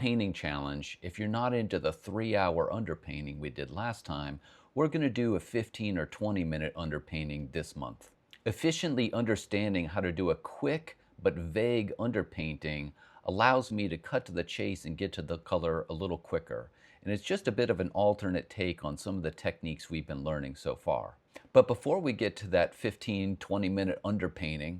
painting challenge, if you're not into the 3-hour underpainting we did last time, we're going to do a 15 or 20-minute underpainting this month. Efficiently understanding how to do a quick but vague underpainting allows me to cut to the chase and get to the color a little quicker. And it's just a bit of an alternate take on some of the techniques we've been learning so far. But before we get to that 15-20-minute underpainting,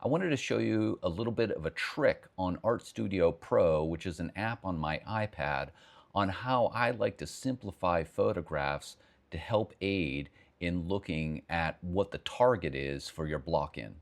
I wanted to show you a little bit of a trick on Art Studio Pro, which is an app on my iPad, on how I like to simplify photographs to help aid in looking at what the target is for your block-in.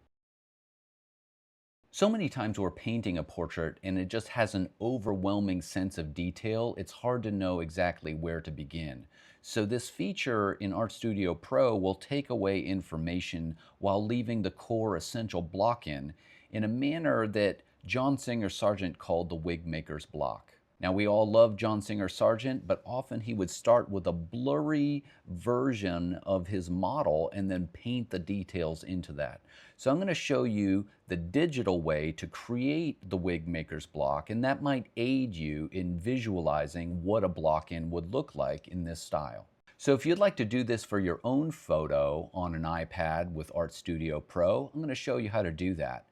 So many times we're painting a portrait and it just has an overwhelming sense of detail. It's hard to know exactly where to begin. So this feature in Art Studio Pro will take away information while leaving the core essential block in a manner that John Singer Sargent called the wig maker's block. Now, we all love John Singer Sargent, but often he would start with a blurry version of his model and then paint the details into that. So I'm going to show you the digital way to create the wig maker's block, and that might aid you in visualizing what a block-in would look like in this style. So if you'd like to do this for your own photo on an iPad with Art Studio Pro, I'm going to show you how to do that.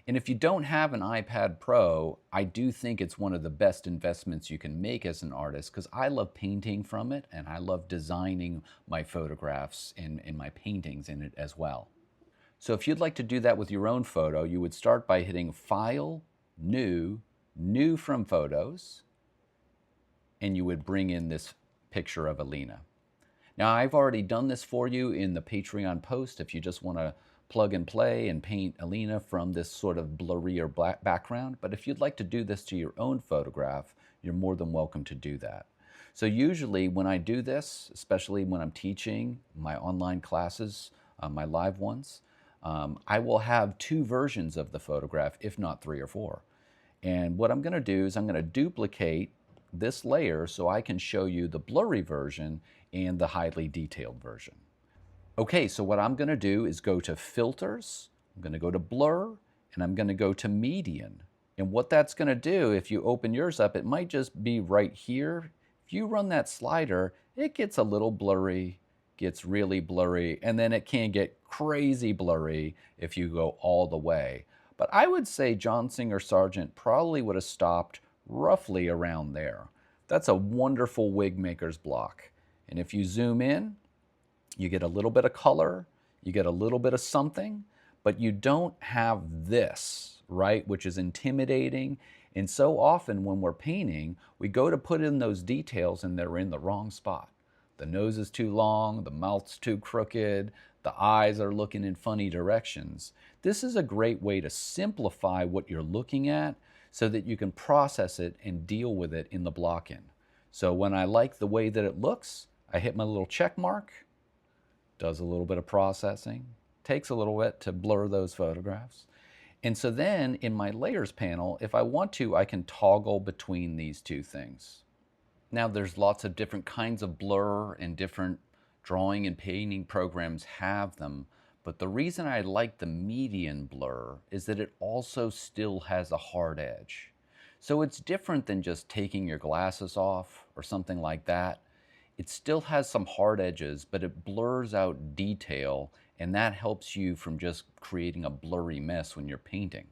And if you don't have an iPad Pro, I do think it's one of the best investments you can make as an artist, because I love painting from it and I love designing my photographs and my paintings in it as well. So if you'd like to do that with your own photo, you would start by hitting File, New, New from Photos, and you would bring in this picture of Alina. Now, I've already done this for you in the Patreon post if you just want to plug and play and paint Alina from this sort of blurrier background. But if you'd like to do this to your own photograph, you're more than welcome to do that. So usually when I do this, especially when I'm teaching my online classes, my live ones, I will have 2 versions of the photograph, if not 3 or 4. And what I'm going to do is I'm going to duplicate this layer so I can show you the blurry version and the highly detailed version. Okay, so what I'm going to do is go to Filters, I'm going to go to Blur, and I'm going to go to Median. And what that's going to do, if you open yours up, it might just be right here. If you run that slider, it gets a little blurry, gets really blurry, and then it can get crazy blurry if you go all the way. But I would say John Singer Sargent probably would have stopped roughly around there. That's a wonderful wig maker's block. And if you zoom in, you get a little bit of color, you get a little bit of something, but you don't have this, right, which is intimidating. And so often when we're painting, we go to put in those details and they're in the wrong spot. The nose is too long, the mouth's too crooked, the eyes are looking in funny directions. This is a great way to simplify what you're looking at so that you can process it and deal with it in the block-in. So when I like the way that it looks, I hit my little check mark, does a little bit of processing, takes a little bit to blur those photographs. And so then in my layers panel, if I want to, I can toggle between these 2 things. Now there's lots of different kinds of blur and different drawing and painting programs have them, but the reason I like the median blur is that it also still has a hard edge. So it's different than just taking your glasses off or something like that. It still has some hard edges, but it blurs out detail, and that helps you from just creating a blurry mess when you're painting.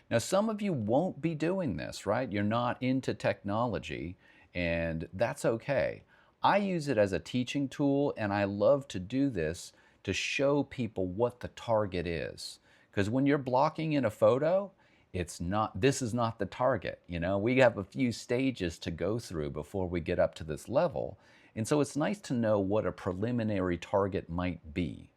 Now, some of you won't be doing this, right? You're not into technology, and that's okay. I use it as a teaching tool, and I love to do this to show people what the target is. Because when you're blocking in a photo, this is not the target. You know, we have a few stages to go through before we get up to this level. And so it's nice to know what a preliminary target might be.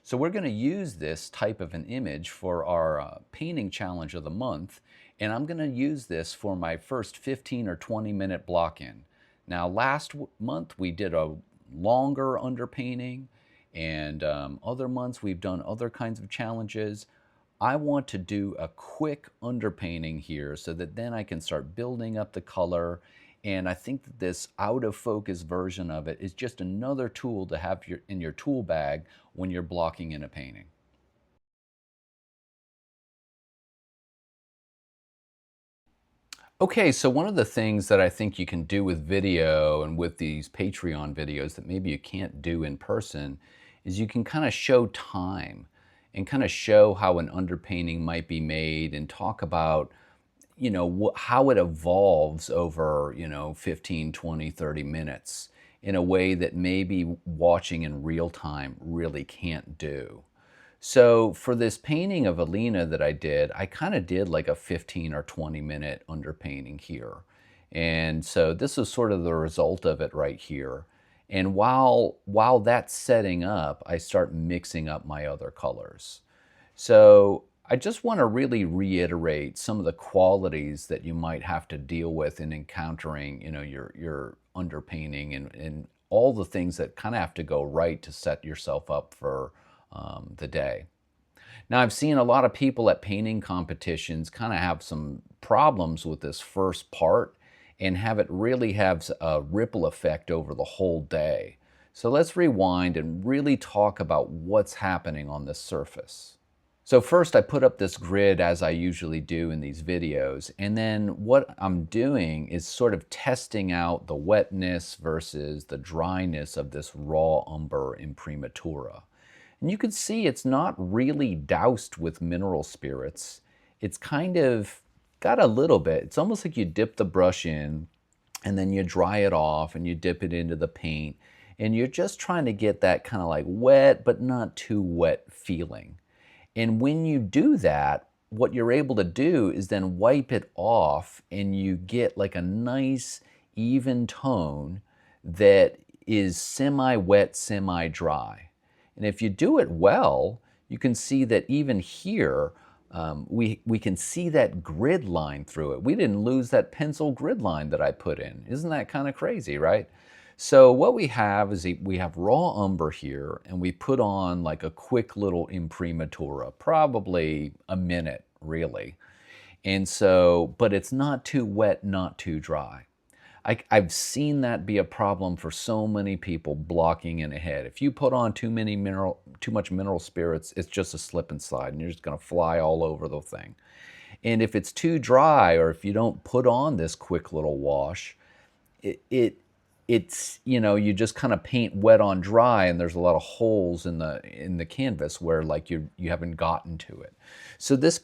So we're going to use this type of an image for our painting challenge of the month, and I'm going to use this for my first 15 or 20-minute block-in. Now last month we did a longer underpainting, and other months we've done other kinds of challenges. I want to do a quick underpainting here so that then I can start building up the color. And I think that this out of focus version of it is just another tool to have in your tool bag when you're blocking in a painting. Okay, so one of the things that I think you can do with video and with these Patreon videos that maybe you can't do in person is you can kind of show time and kind of show how an underpainting might be made and talk about, how it evolves over, 15, 20, 30 minutes in a way that maybe watching in real time really can't do. So for this painting of Alina that I did, I kind of did like a 15 or 20-minute underpainting here. And so this is sort of the result of it right here. And while that's setting up, I start mixing up my other colors. So I just want to really reiterate some of the qualities that you might have to deal with in encountering, your underpainting and all the things that kind of have to go right to set yourself up for the day. Now, I've seen a lot of people at painting competitions kind of have some problems with this first part and have it really have a ripple effect over the whole day. So let's rewind and really talk about what's happening on this surface. So first I put up this grid as I usually do in these videos, and then what I'm doing is sort of testing out the wetness versus the dryness of this raw umber imprimatura. And you can see it's not really doused with mineral spirits. It's kind of got a little bit. It's almost like you dip the brush in and then you dry it off and you dip it into the paint. And you're just trying to get that kind of like wet, but not too wet feeling. And when you do that, what you're able to do is then wipe it off and you get like a nice even tone that is semi-wet, semi-dry. And if you do it well, you can see that even here, we can see that grid line through it. We didn't lose that pencil grid line that I put in. Isn't that kind of crazy, right? So what we have is we have raw umber here, and we put on like a quick little imprimatura, probably a minute, really. And so, but it's not too wet, not too dry. I've seen that be a problem for so many people blocking in ahead. If you put on too much mineral spirits, it's just a slip and slide, and you're just going to fly all over the thing. And if it's too dry, or if you don't put on this quick little wash, it's you just kind of paint wet on dry, and there's a lot of holes in the canvas where like you haven't gotten to it. So this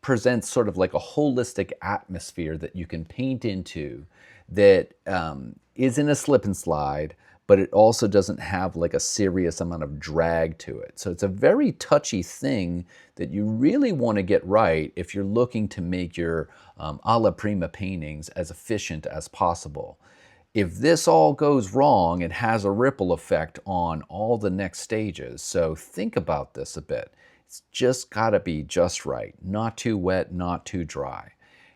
presents sort of like a holistic atmosphere that you can paint into that isn't a slip and slide, but it also doesn't have like a serious amount of drag to it. So it's a very touchy thing that you really want to get right if you're looking to make your alla prima paintings as efficient as possible. If this all goes wrong, it has a ripple effect on all the next stages. So think about this a bit. It's just got to be just right. Not too wet, not too dry.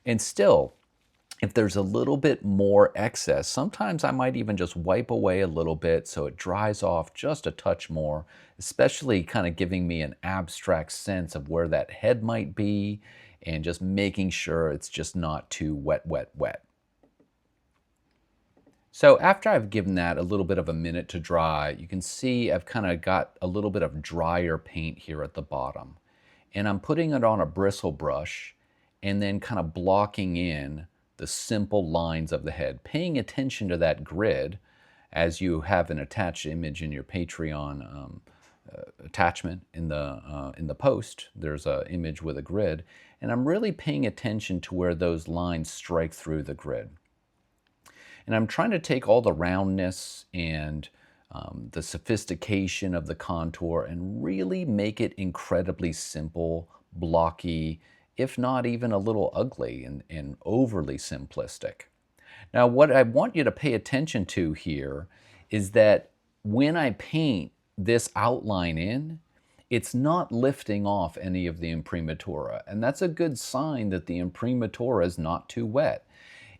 And still, if there's a little bit more excess, sometimes I might even just wipe away a little bit so it dries off just a touch more, especially kind of giving me an abstract sense of where that head might be and just making sure it's just not too wet, wet, wet. So after I've given that a little bit of a minute to dry, you can see I've kind of got a little bit of drier paint here at the bottom. And I'm putting it on a bristle brush and then kind of blocking in the simple lines of the head, paying attention to that grid as you have an attached image in your Patreon attachment in the post. There's an image with a grid, and I'm really paying attention to where those lines strike through the grid. And I'm trying to take all the roundness and the sophistication of the contour and really make it incredibly simple, blocky, if not even a little ugly and overly simplistic. Now, what I want you to pay attention to here is that when I paint this outline in, it's not lifting off any of the imprimatura. And that's a good sign that the imprimatura is not too wet.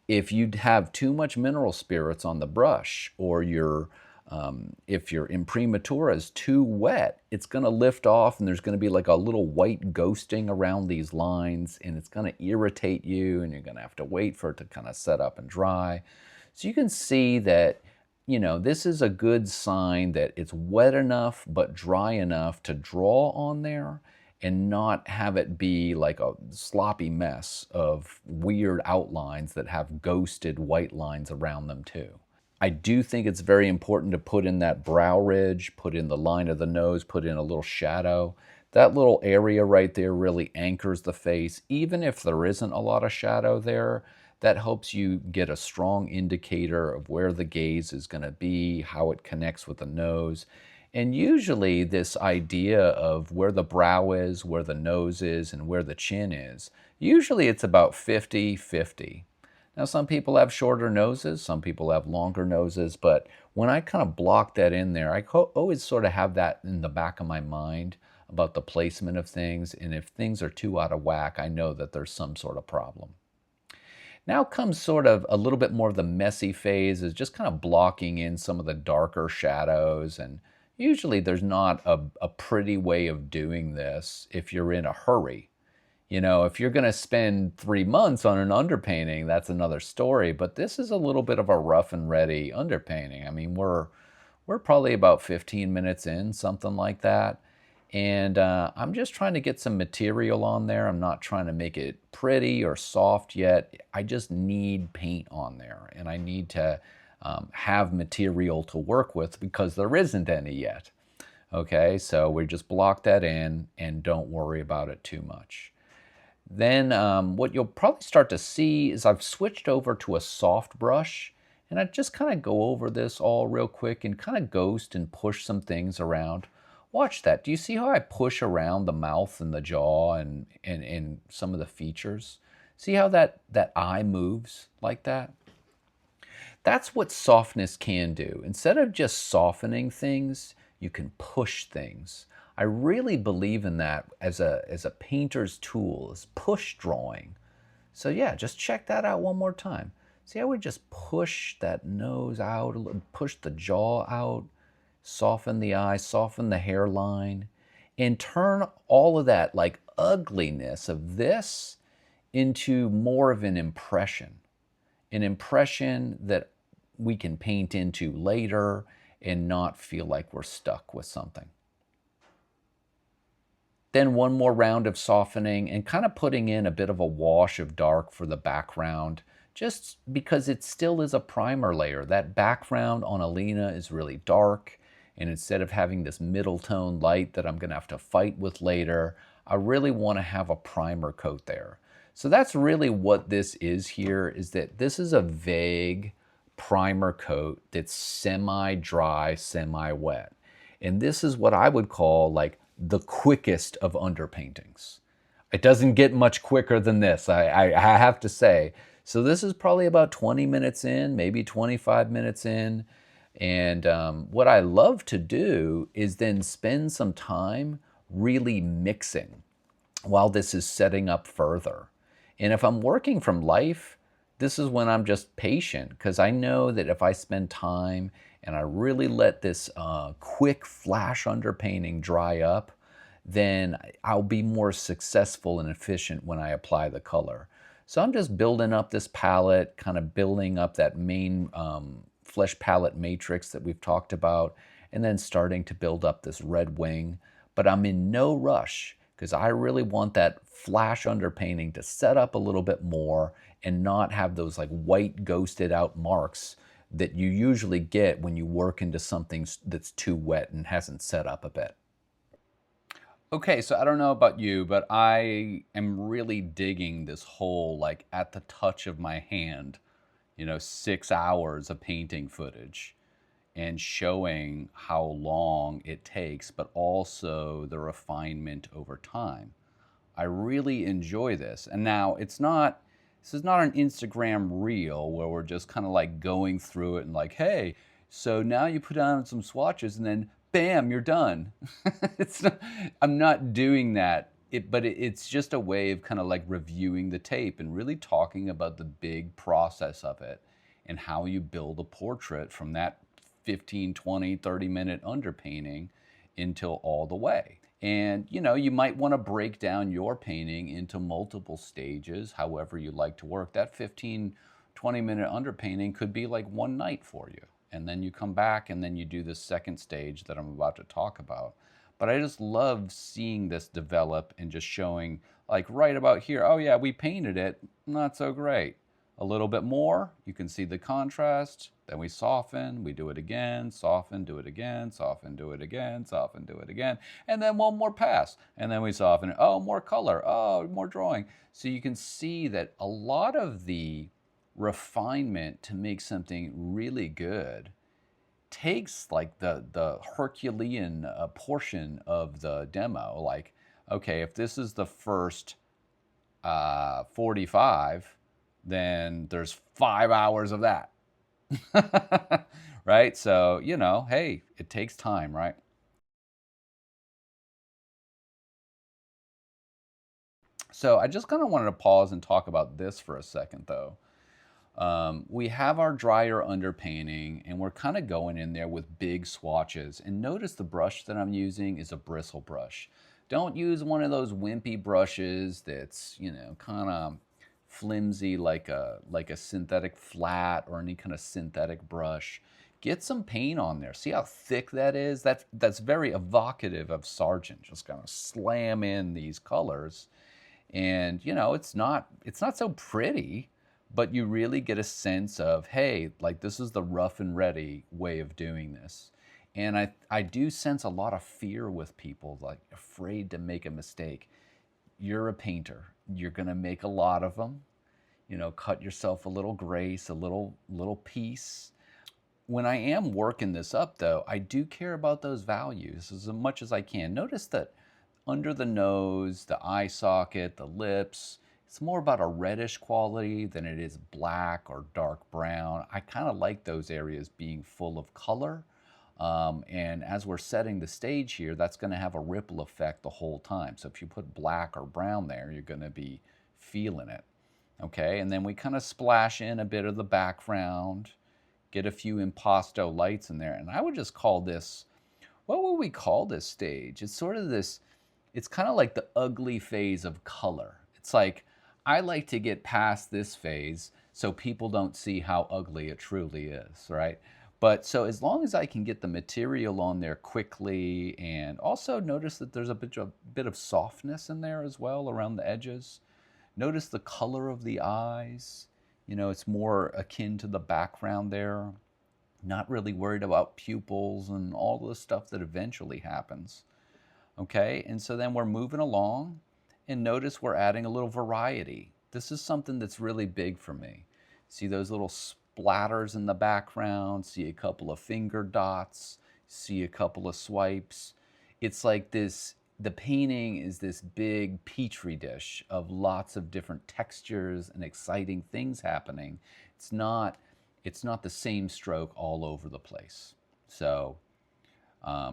If you have too much mineral spirits on the brush, or if your imprimatura is too wet, it's going to lift off and there's going to be like a little white ghosting around these lines, and it's going to irritate you, and you're going to have to wait for it to kind of set up and dry. So you can see that, this is a good sign that it's wet enough but dry enough to draw on there, and not have it be like a sloppy mess of weird outlines that have ghosted white lines around them too. I do think it's very important to put in that brow ridge, put in the line of the nose, put in a little shadow. That little area right there really anchors the face. Even if there isn't a lot of shadow there, that helps you get a strong indicator of where the gaze is going to be, how it connects with the nose. And usually this idea of where the brow is, where the nose is, and where the chin is, usually it's about 50-50. Now, some people have shorter noses, some people have longer noses, but when I kind of block that in there, I always sort of have that in the back of my mind about the placement of things, and if things are too out of whack, I know that there's some sort of problem. Now comes sort of a little bit more of the messy phase, is just kind of blocking in some of the darker shadows, and usually there's not a pretty way of doing this if you're in a hurry. You know, if you're going to spend 3 months on an underpainting, that's another story. But this is a little bit of a rough and ready underpainting. I mean, we're probably about 15 minutes in, something like that. And I'm just trying to get some material on there. I'm not trying to make it pretty or soft yet. I just need paint on there, and I need to have material to work with because there isn't any yet. Okay, so we just block that in and don't worry about it too much. Then what you'll probably start to see is I've switched over to a soft brush, and I just kind of go over this all real quick and kind of ghost and push some things around. Watch that. Do you see how I push around the mouth and the jaw and some of the features? See how that eye moves like that? That's what softness can do. Instead of just softening things, you can push things. I really believe in that as a painter's tool, as push drawing. So yeah, just check that out one more time. See, I would just push that nose out, push the jaw out, soften the eye, soften the hairline, and turn all of that like ugliness of this into more of an impression that we can paint into later and not feel like we're stuck with something. Then one more round of softening and kind of putting in a bit of a wash of dark for the background, just because it still is a primer layer. That background on Alina is really dark, and instead of having this middle tone light that I'm going to have to fight with later, I really want to have a primer coat there. So that's really what this is here, is that this is a vague primer coat that's semi-dry, semi-wet. And this is what I would call like the quickest of underpaintings. It doesn't get much quicker than this, I have to say. So this is probably about 20 minutes in, maybe 25 minutes in. And what I love to do is then spend some time really mixing while this is setting up further. And if I'm working from life, this is when I'm just patient, because I know that if I spend time and I really let this quick flash underpainting dry up, then I'll be more successful and efficient when I apply the color. So I'm just building up this palette, kind of building up that main flesh palette matrix that we've talked about, and then starting to build up this red wing. But I'm in no rush, because I really want that flash underpainting to set up a little bit more and not have those like white ghosted out marks that you usually get when you work into something that's too wet and hasn't set up a bit. Okay, so I don't know about you, but I am really digging this whole like at the touch of my hand, 6 hours of painting footage and showing how long it takes, but also the refinement over time. I really enjoy this. And now this is not an Instagram reel where we're just kind of like going through it and like, hey, so now you put on some swatches and then bam, you're done. I'm not doing that. But it's just a way of kind of like reviewing the tape and really talking about the big process of it and how you build a portrait from that 15, 20, 30-minute underpainting until all the way. And you might want to break down your painting into multiple stages, however you like to work. That 15, 20-minute underpainting could be like one night for you. And then you come back and then you do the second stage that I'm about to talk about. But I just love seeing this develop and just showing, like right about here, oh yeah, we painted it, not so great. A little bit more, you can see the contrast, then we soften, we do it again, soften, do it again, soften, do it again, soften, do it again, and then one more pass, and then we soften it, oh, more color, oh, more drawing. So you can see that a lot of the refinement to make something really good takes like the Herculean portion of the demo. Like, okay, if this is the first 45, then there's 5 hours of that. Right? So, you know, hey, it takes time, right? So I just kind of wanted to pause and talk about this for a second, though. We have our drier underpainting, and we're kind of going in there with big swatches. And notice the brush that I'm using is a bristle brush. Don't use one of those wimpy brushes that's, you know, kind of flimsy like a synthetic flat or any kind of synthetic brush. Get some paint on there. See how thick that is? That's very evocative of Sargent. Just kind of slam in these colors, and you know it's not so pretty, but you really get a sense of, hey, like this is the rough and ready way of doing this. And I do sense a lot of fear with people, like afraid to make a mistake. You're a painter, you're gonna make a lot of them. You know, cut yourself a little grace, a little piece. When I am working this up, though, I do care about those values as much as I can. Notice that under the nose, the eye socket, the lips, it's more about a reddish quality than it is black or dark brown. I kind of like those areas being full of color. And as we're setting the stage here, that's going to have a ripple effect the whole time. So if you put black or brown there, you're going to be feeling it. Okay, and then we kind of splash in a bit of the background, get a few impasto lights in there. And I would just call this, what would we call this stage? It's sort of this, it's kind of like the ugly phase of color. It's like, I like to get past this phase so people don't see how ugly it truly is, right? But so as long as I can get the material on there quickly, and also notice that there's a bit of softness in there as well around the edges. Notice the color of the eyes. You know, it's more akin to the background there. Not really worried about pupils and all the stuff that eventually happens. Okay, and so then we're moving along, and notice we're adding a little variety. This is something that's really big for me. See those little splatters in the background, see a couple of finger dots, see a couple of swipes. It's like this, the painting is this big petri dish of lots of different textures and exciting things happening. It's not the same stroke all over the place. So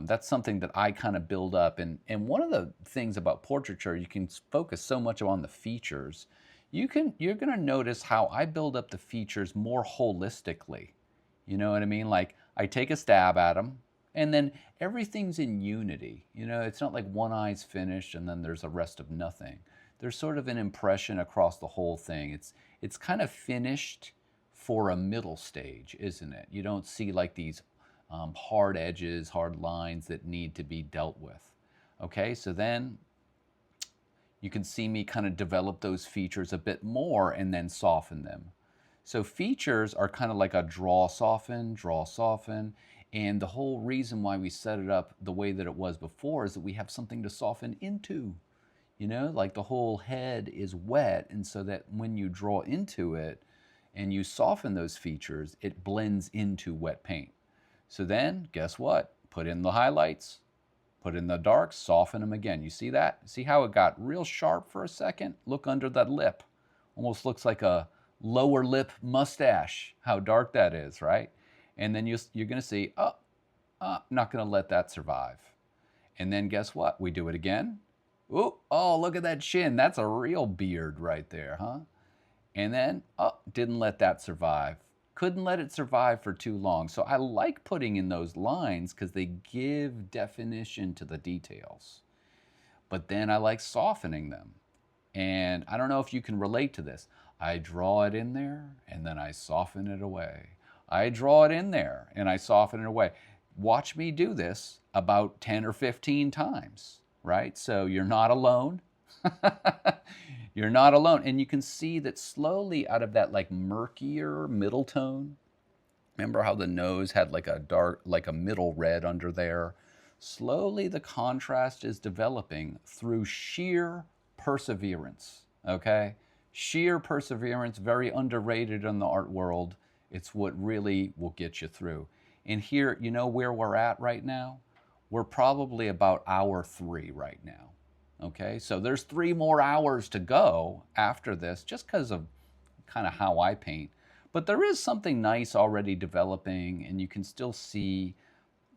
that's something that I kind of build up. And one of the things about portraiture, you can focus so much on the features. You're going to notice how I build up the features more holistically. You know what I mean? Like I take a stab at them, and then everything's in unity. You know, it's not like one eye's finished and then there's a rest of nothing. There's sort of an impression across the whole thing. It's kind of finished for a middle stage, isn't it? You don't see like these hard edges, hard lines that need to be dealt with. Okay, so then you can see me kind of develop those features a bit more and then soften them. So features are kind of like a draw, soften, and the whole reason why we set it up the way that it was before is that we have something to soften into. You know, like the whole head is wet, and so that when you draw into it and you soften those features, it blends into wet paint. So then, guess what? Put in the highlights, put in the darks, soften them again. You see that? See how it got real sharp for a second? Look under that lip. Almost looks like a lower lip mustache, how dark that is, right? And then you're going to see, not going to let that survive. And then guess what? We do it again. Ooh, oh, look at that chin. That's a real beard right there, huh? And then, didn't let that survive. Couldn't let it survive for too long. So I like putting in those lines because they give definition to the details. But then I like softening them. And I don't know if you can relate to this. I draw it in there and then I soften it away. I draw it in there and I soften it away. watch me do this about 10 or 15 times, right? So you're not alone. You're not alone. And you can see that slowly out of that like murkier middle tone, remember how the nose had like a dark, like a middle red under there? Slowly the contrast is developing through sheer perseverance, okay? Sheer perseverance, very underrated in the art world. It's what really will get you through. And here, you know where we're at right now? We're probably about hour 3 right now. Okay, so there's 3 more hours to go after this just because of kind of how I paint. But there is something nice already developing, and you can still see,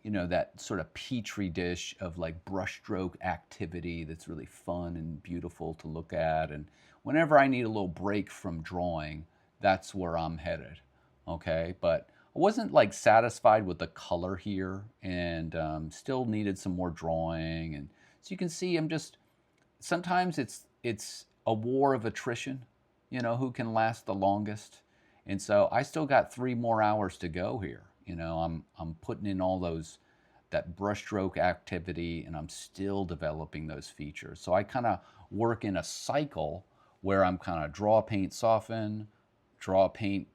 you know, that sort of petri dish of like brushstroke activity that's really fun and beautiful to look at. And whenever I need a little break from drawing, that's where I'm headed. Okay, but I wasn't like satisfied with the color here, and still needed some more drawing. And so you can see I'm just, sometimes it's a war of attrition, you know, who can last the longest. And so I still got 3 more hours to go here. You know, I'm putting in all those, that brushstroke activity, and I'm still developing those features. So I kind of work in a cycle where I'm kind of draw, paint, soften, draw, paint,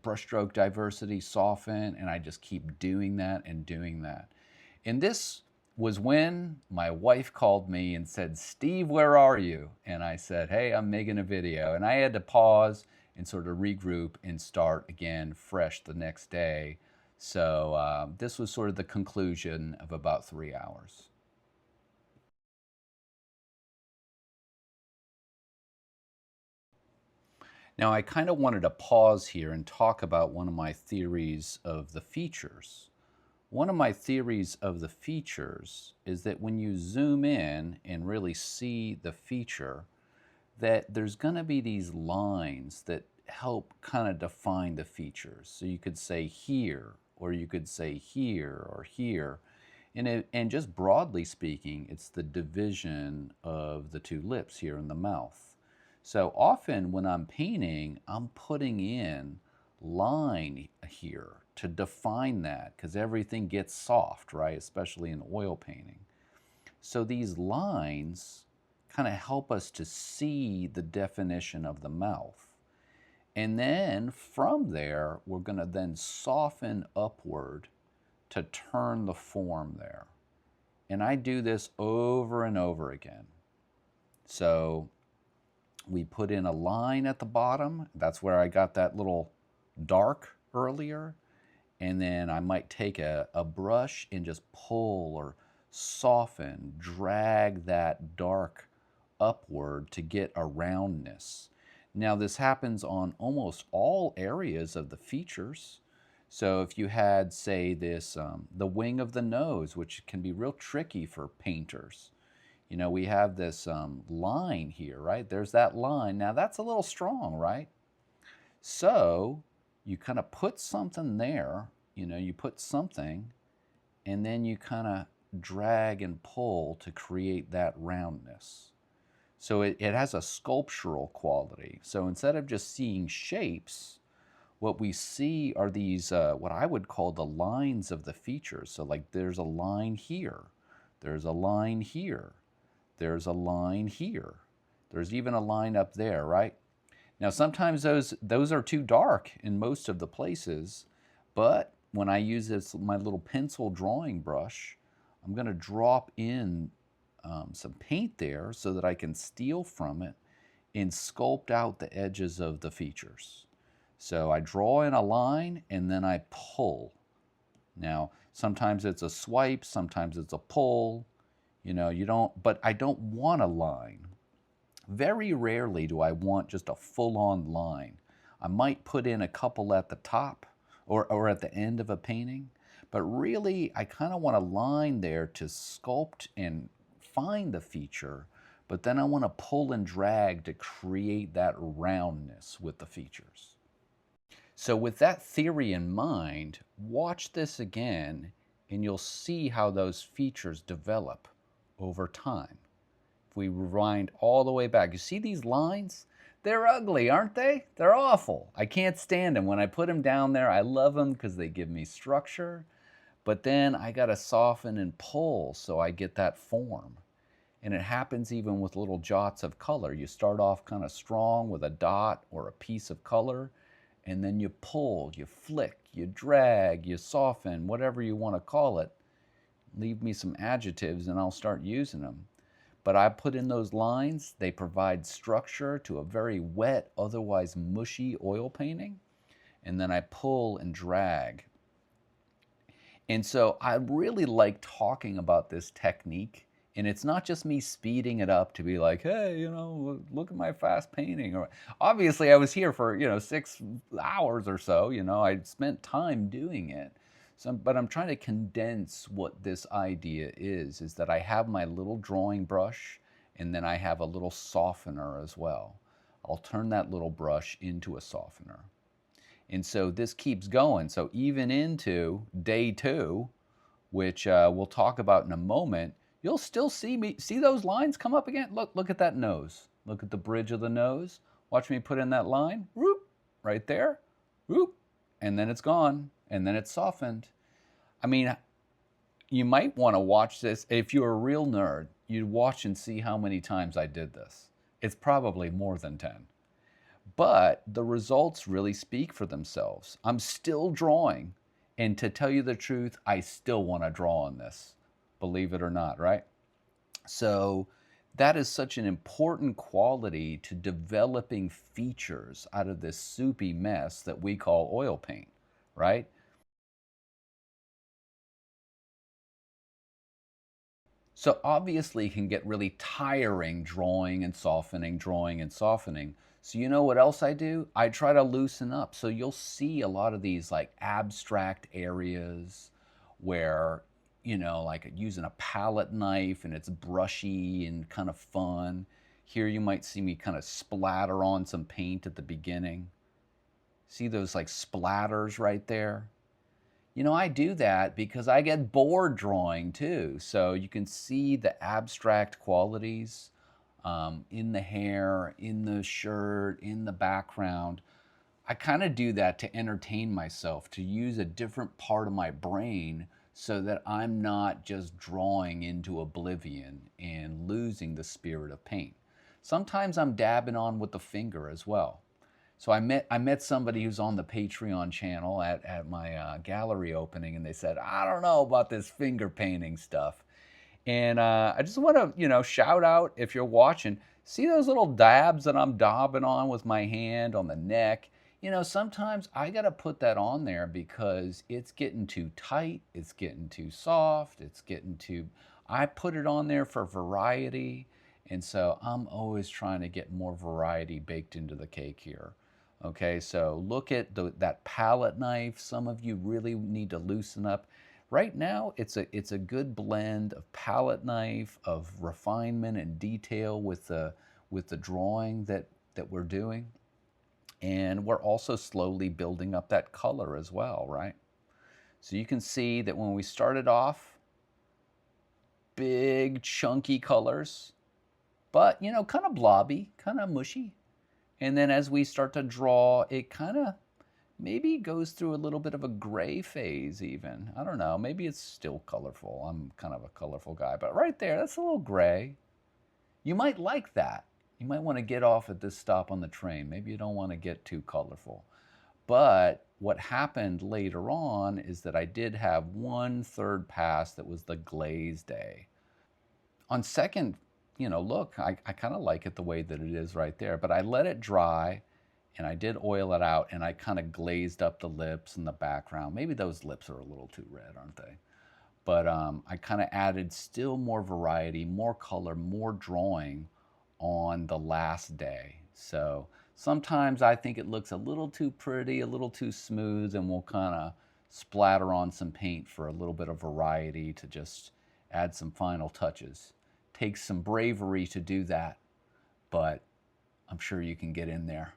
brushstroke diversity, soften, and I just keep doing that and doing that. And this was when my wife called me and said, "Steve, where are you?" And I said, "Hey, I'm making a video." And I had to pause and sort of regroup and start again fresh the next day. So this was sort of the conclusion of about 3 hours. Now I kind of wanted to pause here and talk about one of my theories of the features. One of my theories of the features is that when you zoom in and really see the feature, that there's going to be these lines that help kind of define the features. So you could say here, or you could say here, or here. And just broadly speaking, it's the division of the 2 lips here in the mouth. So often when I'm painting, I'm putting in line here to define that, because everything gets soft, right? Especially in oil painting. So these lines kind of help us to see the definition of the mouth. And then from there, we're going to then soften upward to turn the form there. And I do this over and over again. So we put in a line at the bottom. That's where I got that little dark earlier. And then I might take a brush and just pull or soften, drag that dark upward to get a roundness. Now this happens on almost all areas of the features. So if you had, say, this, the wing of the nose, which can be real tricky for painters. You know, we have this line here, right? There's that line. Now that's a little strong, right? So you kind of put something there, you know, you put something, and then you kind of drag and pull to create that roundness. So it has a sculptural quality. So instead of just seeing shapes, what we see are these, what I would call the lines of the features. So like there's a line here, there's a line here, there's a line here, there's even a line up there, right? Now sometimes those are too dark in most of the places, but when I use this, my little pencil drawing brush, I'm going to drop in some paint there so that I can steal from it and sculpt out the edges of the features. So I draw in a line and then I pull. Now, sometimes it's a swipe, sometimes it's a pull. You know, you don't, but I don't want a line. Very rarely do I want just a full-on line. I might put in a couple at the top or at the end of a painting, but really I kind of want a line there to sculpt and find the feature, but then I want to pull and drag to create that roundness with the features. So with that theory in mind, watch this again and you'll see how those features develop over time. If we rewind all the way back, you see these lines? They're ugly, aren't they? They're awful. I can't stand them. When I put them down there, I love them because they give me structure. But then I got to soften and pull so I get that form. And it happens even with little jots of color. You start off kind of strong with a dot or a piece of color, and then you pull, you flick, you drag, you soften, whatever you want to call it. Leave me some adjectives and I'll start using them. But I put in those lines, they provide structure to a very wet, otherwise mushy oil painting. And then I pull and drag. And so I really like talking about this technique. And it's not just me speeding it up to be like, hey, look at my fast painting. Or obviously I was here for, 6 hours or so, I spent time doing it. So, but I'm trying to condense what this idea is that I have my little drawing brush and then I have a little softener as well. I'll turn that little brush into a softener. And so this keeps going. So even into day 2, which we'll talk about in a moment, you'll still see those lines come up again. Look at that nose. Look at the bridge of the nose. Watch me put in that line. Whoop, right there. Whoop, and then it's gone. And then it's softened. I mean, you might want to watch this. If you're a real nerd, you'd watch and see how many times I did this. It's probably more than 10. But the results really speak for themselves. I'm still drawing. And to tell you the truth, I still want to draw on this, believe it or not, right? So that is such an important quality to developing features out of this soupy mess that we call oil paint, right? So obviously it can get really tiring drawing and softening, drawing and softening. So you know what else I do? I try to loosen up. So you'll see a lot of these like abstract areas where, like using a palette knife and it's brushy and kind of fun. Here you might see me kind of splatter on some paint at the beginning. See those like splatters right there? I do that because I get bored drawing too. So you can see the abstract qualities in the hair, in the shirt, in the background. I kind of do that to entertain myself, to use a different part of my brain so that I'm not just drawing into oblivion and losing the spirit of paint. Sometimes I'm dabbing on with the finger as well. So I met somebody who's on the Patreon channel at my gallery opening, and they said, I don't know about this finger painting stuff. And I just want to, shout out if you're watching, see those little dabs that I'm dabbing on with my hand on the neck? Sometimes I got to put that on there because it's getting too tight, it's getting too soft, I put it on there for variety. And so I'm always trying to get more variety baked into the cake here. Okay, so look at that palette knife. Some of you really need to loosen up. Right now, it's a good blend of palette knife, of refinement and detail with the drawing that we're doing. And we're also slowly building up that color as well, right? So you can see that when we started off, big chunky colors, but kind of blobby, kind of mushy. And then as we start to draw, it kind of maybe goes through a little bit of a gray phase even. I don't know, maybe it's still colorful. I'm kind of a colorful guy, but right there, that's a little gray. You might like that. You might want to get off at this stop on the train. Maybe you don't want to get too colorful. But what happened later on is that I did have one third pass that was the glaze day. On second, look, I kind of like it the way that it is right there, but I let it dry and I did oil it out and I kind of glazed up the lips and the background. Maybe those lips are a little too red, aren't they? But I kind of added still more variety, more color, more drawing on the last day. So sometimes I think it looks a little too pretty, a little too smooth, and we'll kind of splatter on some paint for a little bit of variety to just add some final touches. Takes some bravery to do that, but I'm sure you can get in there.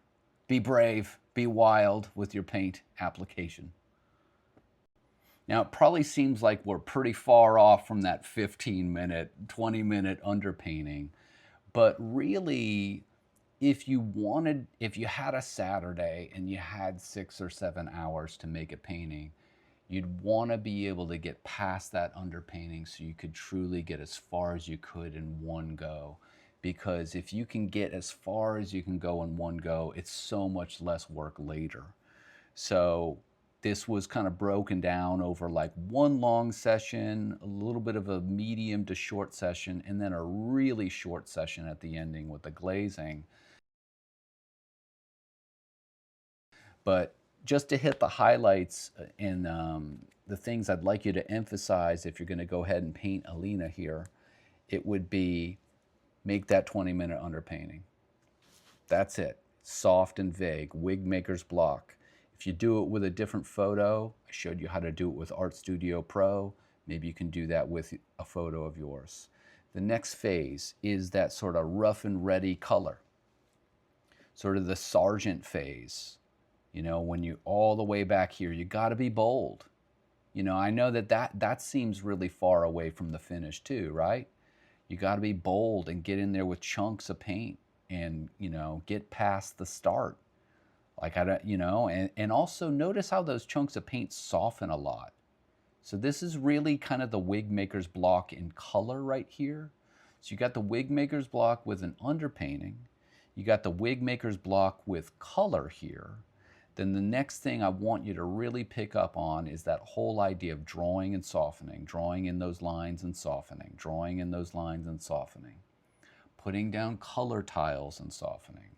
Be brave, be wild with your paint application. Now, it probably seems like we're pretty far off from that 15-minute, 20-minute underpainting, but really, if you had a Saturday and you had 6 or 7 hours to make a painting, You'd want to be able to get past that underpainting so you could truly get as far as you could in one go. Because if you can get as far as you can go in one go, it's so much less work later. So this was kind of broken down over like one long session, a little bit of a medium to short session, and then a really short session at the ending with the glazing. But just to hit the highlights and the things I'd like you to emphasize if you're going to go ahead and paint Alina here, it would be make that 20-minute underpainting. That's it. Soft and vague, wig maker's block. If you do it with a different photo, I showed you how to do it with Art Studio Pro. Maybe you can do that with a photo of yours. The next phase is that sort of rough and ready color, sort of the sergeant phase. You know, when you all the way back here, you got to be bold. You know, I know that seems really far away from the finish too, right? You got to be bold and get in there with chunks of paint and, you know, get past the start. Like, I don't, you know, and also notice how those chunks of paint soften a lot. So this is really kind of the wig maker's block in color right here. So you got the wig maker's block with an underpainting. You got the wig maker's block with color here. Then the next thing I want you to really pick up on is that whole idea of drawing and softening, drawing in those lines and softening, drawing in those lines and softening, putting down color tiles and softening.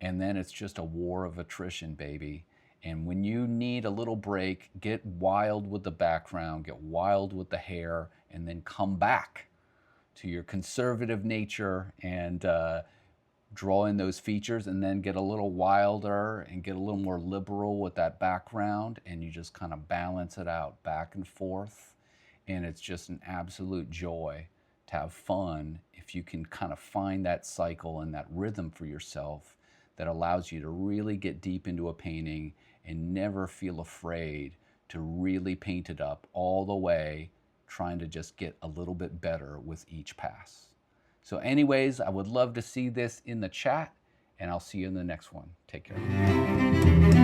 And then it's just a war of attrition, baby. And when you need a little break, get wild with the background, get wild with the hair, and then come back to your conservative nature and draw in those features, and then get a little wilder and get a little more liberal with that background, and you just kind of balance it out back and forth. And it's just an absolute joy to have fun if you can kind of find that cycle and that rhythm for yourself that allows you to really get deep into a painting and never feel afraid to really paint it up all the way, trying to just get a little bit better with each pass. So anyways, I would love to see this in the chat, and I'll see you in the next one. Take care.